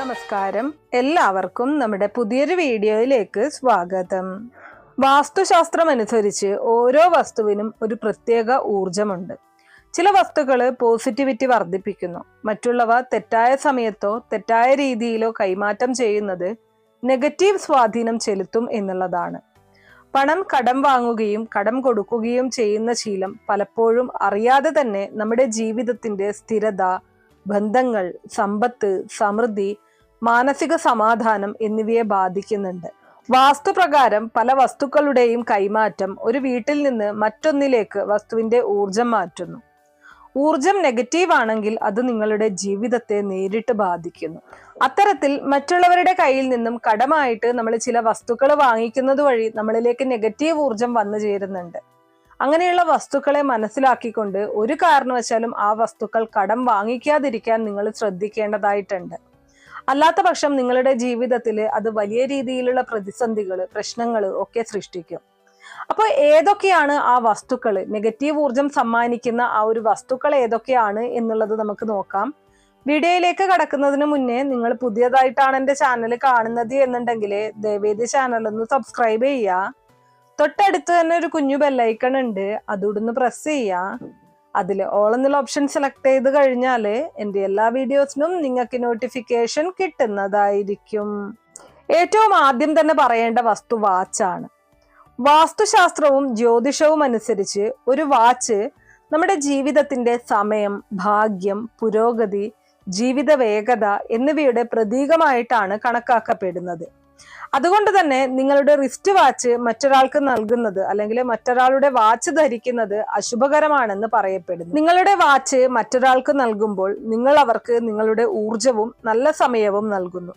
നമസ്കാരം, എല്ലാവർക്കും നമ്മുടെ പുതിയൊരു വീഡിയോയിലേക്ക് സ്വാഗതം. വാസ്തുശാസ്ത്രം അനുസരിച്ച് ഓരോ വസ്തുവിനും ഒരു പ്രത്യേക ഊർജമുണ്ട്. ചില വസ്തുക്കൾ പോസിറ്റിവിറ്റി വർദ്ധിപ്പിക്കുന്നു, മറ്റുള്ളവ തെറ്റായ സമയത്തോ തെറ്റായ രീതിയിലോ കൈമാറ്റം ചെയ്യുന്നത് നെഗറ്റീവ് സ്വാധീനം ചെലുത്തും എന്നുള്ളതാണ്. പണം കടം വാങ്ങുകയും കടം കൊടുക്കുകയും ചെയ്യുന്ന ശീലം പലപ്പോഴും അറിയാതെ തന്നെ നമ്മുടെ ജീവിതത്തിന്റെ സ്ഥിരത, ബന്ധങ്ങൾ, സമ്പത്ത്, സമൃദ്ധി, മാനസിക സമാധാനം എന്നിവയെ ബാധിക്കുന്നുണ്ട്. വാസ്തുപ്രകാരം പല വസ്തുക്കളുടെയും കൈമാറ്റം ഒരു വീട്ടിൽ നിന്ന് മറ്റൊന്നിലേക്ക് വസ്തുവിന്റെ ഊർജം മാറ്റുന്നു. ഊർജം നെഗറ്റീവ് ആണെങ്കിൽ അത് നിങ്ങളുടെ ജീവിതത്തെ നേരിട്ട് ബാധിക്കുന്നു. അത്തരത്തിൽ മറ്റുള്ളവരുടെ കയ്യിൽ നിന്നും കടമായിട്ട് നമ്മൾ ചില വസ്തുക്കൾ വാങ്ങിക്കുന്നത് വഴി നമ്മളിലേക്ക് നെഗറ്റീവ് ഊർജം വന്നു ചേരുന്നുണ്ട്. അങ്ങനെയുള്ള വസ്തുക്കളെ മനസ്സിലാക്കിക്കൊണ്ട് ഒരു കാരണവശാലും ആ വസ്തുക്കൾ കടം വാങ്ങിക്കാതിരിക്കാൻ നിങ്ങൾ ശ്രദ്ധിക്കേണ്ടതായിട്ടുണ്ട്. അല്ലാത്ത പക്ഷം നിങ്ങളുടെ ജീവിതത്തിൽ അത് വലിയ രീതിയിലുള്ള പ്രതിസന്ധികൾ, പ്രശ്നങ്ങൾ ഒക്കെ സൃഷ്ടിക്കും. അപ്പോൾ ഏതൊക്കെയാണ് ആ വസ്തുക്കൾ, നെഗറ്റീവ് ഊർജം സമ്മാനിക്കുന്ന ആ ഒരു വസ്തുക്കൾ ഏതൊക്കെയാണ് എന്നുള്ളത് നമുക്ക് നോക്കാം. വീഡിയോയിലേക്ക് കടക്കുന്നതിന് മുന്നേ നിങ്ങൾ പുതിയതായിട്ടാണ് എൻ്റെ ചാനൽ കാണുന്നത് എന്നുണ്ടെങ്കിൽ ദയവേദി ചാനൽ ഒന്ന് സബ്സ്ക്രൈബ് ചെയ്യുക. തൊട്ടടുത്ത് തന്നെ ഒരു കുഞ്ഞു ബെല്ലൈക്കൺ ഉണ്ട്, അതോടൊന്ന് പ്രസ് ചെയ്യുക. അതിൽ ഓൾ എന്നുള്ള ഓപ്ഷൻ സെലക്ട് ചെയ്ത് കഴിഞ്ഞാൽ എൻ്റെ എല്ലാ വീഡിയോസിനും നിങ്ങൾക്ക് നോട്ടിഫിക്കേഷൻ കിട്ടുന്നതായിരിക്കും. ഏറ്റവും ആദ്യം തന്നെ പറയേണ്ട വസ്തു വാച്ചാണ്. വാസ്തുശാസ്ത്രവും ജ്യോതിഷവും അനുസരിച്ച് ഒരു വാച്ച് നമ്മുടെ ജീവിതത്തിന്റെ സമയം, ഭാഗ്യം, പുരോഗതി, ജീവിത വേഗത എന്നിവയുടെ പ്രതീകമായിട്ടാണ് കണക്കാക്കപ്പെടുന്നത്. അതുകൊണ്ട് തന്നെ നിങ്ങളുടെ റിസ്റ്റ് വാച്ച് മറ്റൊരാൾക്ക് നൽകുന്നത് അല്ലെങ്കിൽ മറ്റൊരാളുടെ വാച്ച് ധരിക്കുന്നത് അശുഭകരമാണെന്ന് പറയപ്പെടുന്നു. നിങ്ങളുടെ വാച്ച് മറ്റൊരാൾക്ക് നൽകുമ്പോൾ നിങ്ങൾ അവർക്ക് നിങ്ങളുടെ ഊർജവും നല്ല സമയവും നൽകുന്നു.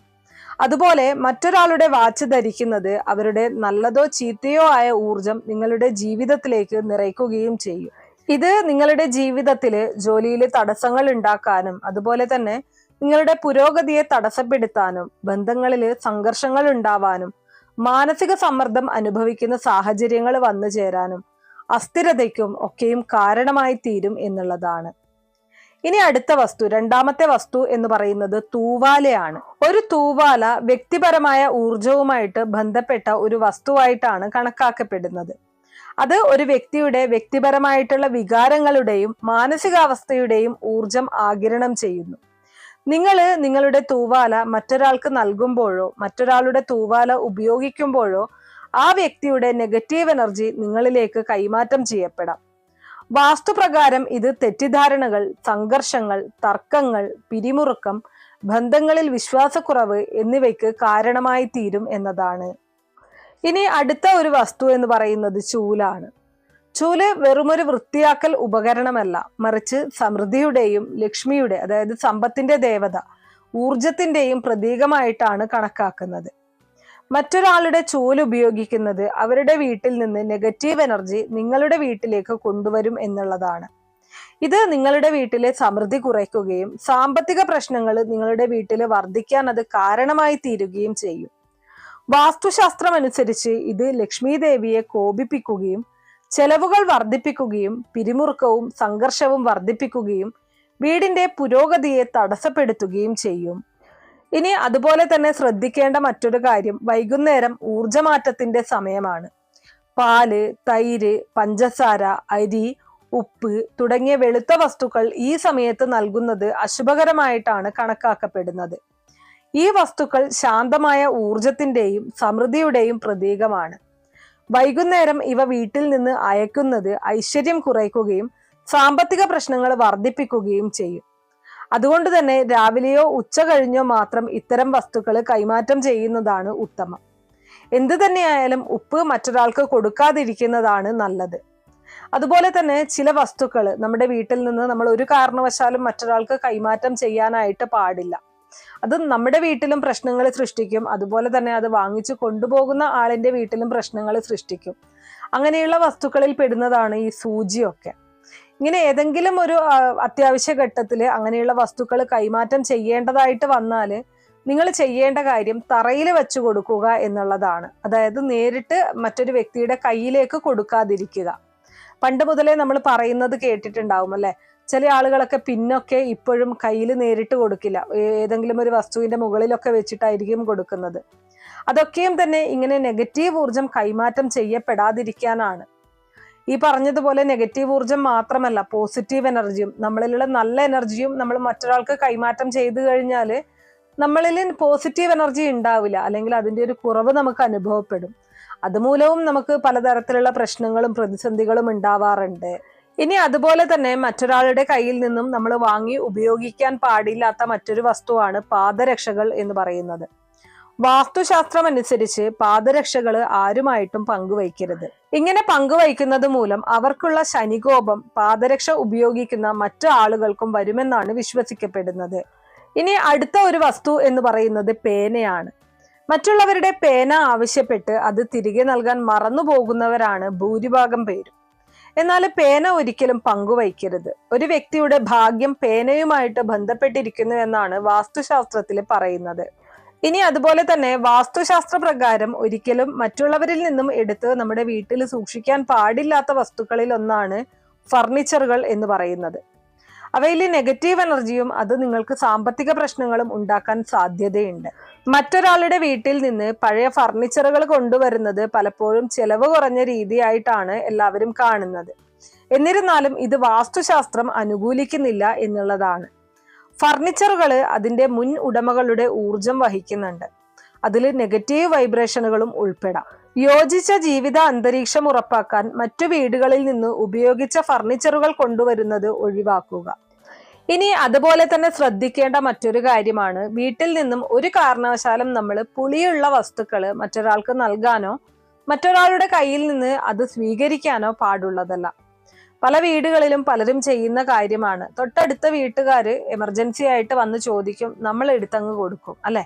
അതുപോലെ മറ്റൊരാളുടെ വാച്ച് ധരിക്കുന്നത് അവരുടെ നല്ലതോ ചീത്തയോ ആയ ഊർജം നിങ്ങളുടെ ജീവിതത്തിലേക്ക് നിറയ്ക്കുകയും ചെയ്യും. ഇത് നിങ്ങളുടെ ജീവിതത്തിൽ ജോലിയിൽ തടസ്സങ്ങൾ ഉണ്ടാക്കാനും അതുപോലെ തന്നെ നിങ്ങളുടെ പുരോഗതിയെ തടസ്സപ്പെടുത്താനും ബന്ധങ്ങളിൽ സംഘർഷങ്ങൾ ഉണ്ടാവാനും മാനസിക സമ്മർദ്ദം അനുഭവിക്കുന്ന സാഹചര്യങ്ങൾ വന്നു ചേരാനും അസ്ഥിരതയ്ക്കും ഒക്കെയും കാരണമായി തീരും എന്നുള്ളതാണ്. ഇനി അടുത്ത വസ്തു, രണ്ടാമത്തെ വസ്തു എന്ന് പറയുന്നത് തൂവാലയാണ്. ഒരു തൂവാല വ്യക്തിപരമായ ഊർജവുമായിട്ട് ബന്ധപ്പെട്ട ഒരു വസ്തുവായിട്ടാണ് കണക്കാക്കപ്പെടുന്നത്. അത് ഒരു വ്യക്തിയുടെ വ്യക്തിപരമായിട്ടുള്ള വികാരങ്ങളുടെയും മാനസികാവസ്ഥയുടെയും ഊർജം ആഗിരണം ചെയ്യുന്നു. നിങ്ങളുടെ തൂവാല മറ്റൊരാൾക്ക് നൽകുമ്പോഴോ മറ്റൊരാളുടെ തൂവാല ഉപയോഗിക്കുമ്പോഴോ ആ വ്യക്തിയുടെ നെഗറ്റീവ് എനർജി നിങ്ങളിലേക്ക് കൈമാറ്റം ചെയ്യപ്പെടാം. വാസ്തുപ്രകാരം ഇത് തെറ്റിദ്ധാരണകൾ, സംഘർഷങ്ങൾ, തർക്കങ്ങൾ, പിരിമുറുക്കം, ബന്ധങ്ങളിൽ വിശ്വാസക്കുറവ് എന്നിവയ്ക്ക് കാരണമായി തീരും എന്നതാണ്. ഇനി അടുത്ത ഒരു വസ്തു എന്ന് പറയുന്നത് ചൂലാണ്. ചൂല് വെറുമൊരു വൃത്തിയാക്കൽ ഉപകരണമല്ല, മറിച്ച് സമൃദ്ധിയുടെയും ലക്ഷ്മിയുടെ, അതായത് സമ്പത്തിന്റെ ദേവത, ഊർജത്തിന്റെയും പ്രതീകമായിട്ടാണ് കണക്കാക്കുന്നത്. മറ്റൊരാളുടെ ചൂല് ഉപയോഗിക്കുന്നത് അവരുടെ വീട്ടിൽ നിന്ന് നെഗറ്റീവ് എനർജി നിങ്ങളുടെ വീട്ടിലേക്ക് കൊണ്ടുവരും എന്നുള്ളതാണ്. ഇത് നിങ്ങളുടെ വീട്ടിലെ സമൃദ്ധി കുറയ്ക്കുകയും സാമ്പത്തിക പ്രശ്നങ്ങൾ നിങ്ങളുടെ വീട്ടിൽ വർദ്ധിക്കാൻ അത് കാരണമായി തീരുകയും ചെയ്യും. വാസ്തുശാസ്ത്രം അനുസരിച്ച് ഇത് ലക്ഷ്മി ദേവിയെ കോപിപ്പിക്കുകയും ചെലവുകൾ വർദ്ധിപ്പിക്കുകയും പിരിമുറുക്കവും സംഘർഷവും വർദ്ധിപ്പിക്കുകയും വീടിന്റെ പുരോഗതിയെ തടസ്സപ്പെടുത്തുകയും ചെയ്യും. ഇനി അതുപോലെ തന്നെ ശ്രദ്ധിക്കേണ്ട മറ്റൊരു കാര്യം, വൈകുന്നേരം ഊർജമാറ്റത്തിന്റെ സമയമാണ്. പാല്, തൈര്, പഞ്ചസാര, അരി, ഉപ്പ് തുടങ്ങിയ വെളുത്ത വസ്തുക്കൾ ഈ സമയത്ത് നൽകുന്നത് അശുഭകരമായിട്ടാണ് കണക്കാക്കപ്പെടുന്നത്. ഈ വസ്തുക്കൾ ശാന്തമായ ഊർജത്തിന്റെയും സമൃദ്ധിയുടെയും പ്രതീകമാണ്. വൈകുന്നേരം ഇവ വീട്ടിൽ നിന്ന് അയക്കുന്നത് ഐശ്വര്യം കുറയ്ക്കുകയും സാമ്പത്തിക പ്രശ്നങ്ങൾ വർദ്ധിപ്പിക്കുകയും ചെയ്യും. അതുകൊണ്ട് തന്നെ രാവിലെയോ ഉച്ച കഴിഞ്ഞോ മാത്രം ഇത്തരം വസ്തുക്കൾ കൈമാറ്റം ചെയ്യുന്നതാണ് ഉത്തമം. എന്തു തന്നെയായാലും ഉപ്പ് മറ്റൊരാൾക്ക് കൊടുക്കാതിരിക്കുന്നതാണ് നല്ലത്. അതുപോലെ തന്നെ ചില വസ്തുക്കൾ നമ്മുടെ വീട്ടിൽ നിന്ന് നമ്മൾ ഒരു കാരണവശാലും മറ്റൊരാൾക്ക് കൈമാറ്റം ചെയ്യാനായിട്ട് പാടില്ല. അത് നമ്മുടെ വീട്ടിലും പ്രശ്നങ്ങൾ സൃഷ്ടിക്കും, അതുപോലെ തന്നെ അത് വാങ്ങിച്ചു കൊണ്ടുപോകുന്ന ആളിന്റെ വീട്ടിലും പ്രശ്നങ്ങൾ സൃഷ്ടിക്കും. അങ്ങനെയുള്ള വസ്തുക്കളിൽ പെടുന്നതാണ് ഈ സൂചിയൊക്കെ. ഇങ്ങനെ ഏതെങ്കിലും ഒരു അത്യാവശ്യ ഘട്ടത്തിൽ അങ്ങനെയുള്ള വസ്തുക്കൾ കൈമാറ്റം ചെയ്യേണ്ടതായിട്ട് വന്നാൽ നിങ്ങൾ ചെയ്യേണ്ട കാര്യം തറയിൽ വെച്ച് കൊടുക്കുക എന്നുള്ളതാണ്. അതായത് നേരിട്ട് മറ്റൊരു വ്യക്തിയുടെ കയ്യിലേക്ക് കൊടുക്കാതിരിക്കുക. പണ്ട് മുതലേ നമ്മൾ പറയുന്നത് കേട്ടിട്ടുണ്ടാവും അല്ലെ, ചില ആളുകളൊക്കെ പിന്നൊക്കെ ഇപ്പോഴും കയ്യിൽ നേരിട്ട് കൊടുക്കില്ല, ഏതെങ്കിലും ഒരു വസ്തുവിന്റെ മുകളിലൊക്കെ വെച്ചിട്ടായിരിക്കും കൊടുക്കുന്നത്. അതൊക്കെയും തന്നെ ഇങ്ങനെ നെഗറ്റീവ് ഊർജം കൈമാറ്റം ചെയ്യപ്പെടാതിരിക്കാനാണ്. ഈ പറഞ്ഞതുപോലെ നെഗറ്റീവ് ഊർജം മാത്രമല്ല, പോസിറ്റീവ് എനർജിയും, നമ്മളിലുള്ള നല്ല എനർജിയും നമ്മൾ മറ്റൊരാൾക്ക് കൈമാറ്റം ചെയ്തു കഴിഞ്ഞാൽ നമ്മളിൽ പോസിറ്റീവ് എനർജി ഉണ്ടാവില്ല, അല്ലെങ്കിൽ അതിൻ്റെ ഒരു കുറവ് നമുക്ക് അനുഭവപ്പെടും. അതുമൂലവും നമുക്ക് പലതരത്തിലുള്ള പ്രശ്നങ്ങളും പ്രതിസന്ധികളും ഉണ്ടാവാറുണ്ട്. ഇനി അതുപോലെ തന്നെ മറ്റൊരാളുടെ കയ്യിൽ നിന്നും നമ്മൾ വാങ്ങി ഉപയോഗിക്കാൻ പാടില്ലാത്ത മറ്റൊരു വസ്തുവാണ് പാദരക്ഷകൾ എന്ന് പറയുന്നത്. വാസ്തുശാസ്ത്രം അനുസരിച്ച് പാദരക്ഷകൾ ആരുമായിട്ടും പങ്കുവയ്ക്കരുത്. ഇങ്ങനെ പങ്കുവയ്ക്കുന്നത് മൂലം അവർക്കുള്ള ശനികോപം പാദരക്ഷ ഉപയോഗിക്കുന്ന മറ്റു ആളുകൾക്കും വരുമെന്നാണ് വിശ്വസിക്കപ്പെടുന്നത്. ഇനി അടുത്ത ഒരു വസ്തു എന്ന് പറയുന്നത് പേനയാണ്. മറ്റുള്ളവരുടെ പേന ആവശ്യപ്പെട്ട് അത് തിരികെ നൽകാൻ മറന്നു പോകുന്നവരാണ് ഭൂരിഭാഗം പേരും. എന്നാൽ പേന ഒരിക്കലും പങ്കുവയ്ക്കരുത്. ഒരു വ്യക്തിയുടെ ഭാഗ്യം പേനയുമായിട്ട് ബന്ധപ്പെട്ടിരിക്കുന്നു എന്നാണ് വാസ്തുശാസ്ത്രത്തിൽ പറയുന്നത്. ഇനി അതുപോലെ തന്നെ വാസ്തുശാസ്ത്ര പ്രകാരം ഒരിക്കലും മറ്റുള്ളവരിൽ നിന്നും എടുത്ത് നമ്മുടെ വീട്ടിൽ സൂക്ഷിക്കാൻ പാടില്ലാത്ത വസ്തുക്കളിൽ ഒന്നാണ് ഫർണിച്ചറുകൾ എന്ന് പറയുന്നത്. അവയിൽ നെഗറ്റീവ് എനർജിയും അത് നിങ്ങൾക്ക് സാമ്പത്തിക പ്രശ്നങ്ങളും ഉണ്ടാക്കാൻ സാധ്യതയുണ്ട്. മറ്റൊരാളുടെ വീട്ടിൽ നിന്ന് പഴയ ഫർണിച്ചറുകൾ കൊണ്ടുവരുന്നത് പലപ്പോഴും ചെലവ് കുറഞ്ഞ രീതിയായിട്ടാണ് എല്ലാവരും കാണുന്നത്. എന്നിരുന്നാലും ഇത് വാസ്തുശാസ്ത്രം അനുകൂലിക്കുന്നില്ല എന്നുള്ളതാണ്. ഫർണിച്ചറുകൾ അതിന്റെ മുൻ ഉടമകളുടെ ഊർജം വഹിക്കുന്നുണ്ട്. അതിൽ നെഗറ്റീവ് വൈബ്രേഷനുകളും ഉൾപ്പെടാം. യോജിച്ച ജീവിത അന്തരീക്ഷം ഉറപ്പാക്കാൻ മറ്റു വീടുകളിൽ നിന്ന് ഉപയോഗിച്ച ഫർണിച്ചറുകൾ കൊണ്ടുവരുന്നത് ഒഴിവാക്കുക. ഇനി അതുപോലെ തന്നെ ശ്രദ്ധിക്കേണ്ട മറ്റൊരു കാര്യമാണ്, വീട്ടിൽ നിന്നും ഒരു കാരണവശാലും നമ്മൾ പുളിയുള്ള വസ്തുക്കൾ മറ്റൊരാൾക്ക് നൽകാനോ മറ്റൊരാളുടെ കയ്യിൽ നിന്ന് അത് സ്വീകരിക്കാനോ പാടുള്ളതല്ല. പല വീടുകളിലും പലരും ചെയ്യുന്ന കാര്യമാണ്, തൊട്ടടുത്ത വീട്ടുകാർ എമർജൻസി ആയിട്ട് വന്ന് ചോദിക്കും, നമ്മൾ എടുത്തങ്ങ് കൊടുക്കും, അല്ലെ?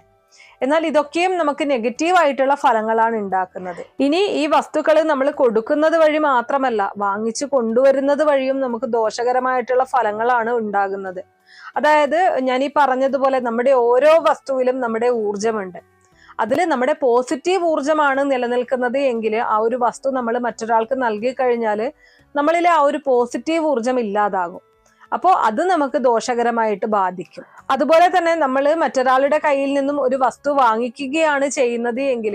എന്നാൽ ഇതൊക്കെയും നമുക്ക് നെഗറ്റീവ് ആയിട്ടുള്ള ഫലങ്ങളാണ് ഉണ്ടാക്കുന്നത്. ഇനി ഈ വസ്തുക്കൾ നമ്മൾ കൊടുക്കുന്നത് വഴി മാത്രമല്ല, വാങ്ങിച്ചു കൊണ്ടുവരുന്നത് വഴിയും നമുക്ക് ദോഷകരമായിട്ടുള്ള ഫലങ്ങളാണ് ഉണ്ടാകുന്നത്. അതായത് ഞാൻ ഈ പറഞ്ഞതുപോലെ നമ്മുടെ ഓരോ വസ്തുവിലും നമ്മുടെ ഊർജമുണ്ട്. അതിൽ നമ്മുടെ പോസിറ്റീവ് ഊർജമാണ് നിലനിൽക്കുന്നത് എങ്കിൽ ആ ഒരു വസ്തു നമ്മൾ മറ്റൊരാൾക്ക് നൽകി കഴിഞ്ഞാൽ നമ്മളിലെ ആ ഒരു പോസിറ്റീവ് ഊർജം ഇല്ലാതാകും. അപ്പോൾ അത് നമുക്ക് ദോഷകരമായിട്ട് ബാധിക്കും. അതുപോലെ തന്നെ നമ്മൾ മറ്റൊരാളുടെ കയ്യിൽ നിന്നും ഒരു വസ്തു വാങ്ങിക്കുകയാണ് ചെയ്യുന്നത് എങ്കിൽ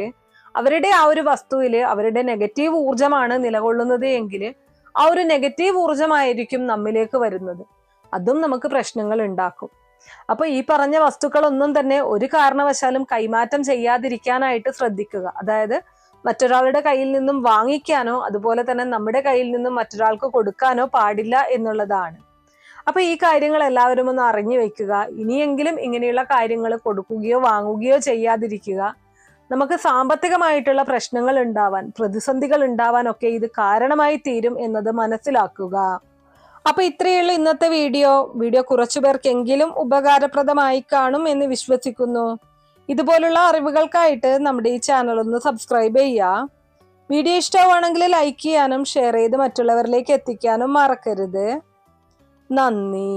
അവരുടെ ആ ഒരു വസ്തുവിൽ അവരുടെ നെഗറ്റീവ് ഊർജമാണ് നിലകൊള്ളുന്നത് എങ്കിൽ ആ ഒരു നെഗറ്റീവ് ഊർജമായിരിക്കും നമ്മിലേക്ക് വരുന്നത്. അതും നമുക്ക് പ്രശ്നങ്ങൾ ഉണ്ടാക്കും. അപ്പൊ ഈ പറഞ്ഞ വസ്തുക്കളൊന്നും തന്നെ ഒരു കാരണവശാലും കൈമാറ്റം ചെയ്യാതിരിക്കാനായിട്ട് ശ്രദ്ധിക്കുക. അതായത് മറ്റൊരാളുടെ കയ്യിൽ നിന്നും വാങ്ങിക്കാനോ അതുപോലെ തന്നെ നമ്മുടെ കയ്യിൽ നിന്നും മറ്റൊരാൾക്ക് കൊടുക്കാനോ പാടില്ല എന്നുള്ളതാണ്. അപ്പൊ ഈ കാര്യങ്ങൾ എല്ലാവരും ഒന്ന് അറിഞ്ഞു വെക്കുക. ഇനിയെങ്കിലും ഇങ്ങനെയുള്ള കാര്യങ്ങൾ കൊടുക്കുകയോ വാങ്ങുകയോ ചെയ്യാതിരിക്കുക. നമുക്ക് സാമ്പത്തികമായിട്ടുള്ള പ്രശ്നങ്ങൾ ഉണ്ടാവാൻ, പ്രതിസന്ധികൾ ഉണ്ടാവാൻ ഒക്കെ ഇത് കാരണമായി തീരും എന്നത് മനസ്സിലാക്കുക. അപ്പൊ ഇത്രയുള്ള ഇന്നത്തെ വീഡിയോ കുറച്ചു പേർക്കെങ്കിലും ഉപകാരപ്രദമായി കാണും എന്ന് വിശ്വസിക്കുന്നു. ഇതുപോലുള്ള അറിവുകൾക്കായിട്ട് നമ്മുടെ ഈ ചാനൽ ഒന്ന് സബ്സ്ക്രൈബ് ചെയ്യുക. വീഡിയോ ഇഷ്ടമാണെങ്കിൽ ലൈക്ക് ചെയ്യാനും ഷെയർ ചെയ്ത് മറ്റുള്ളവരിലേക്ക് എത്തിക്കാനും മറക്കരുത്. നന്ദി.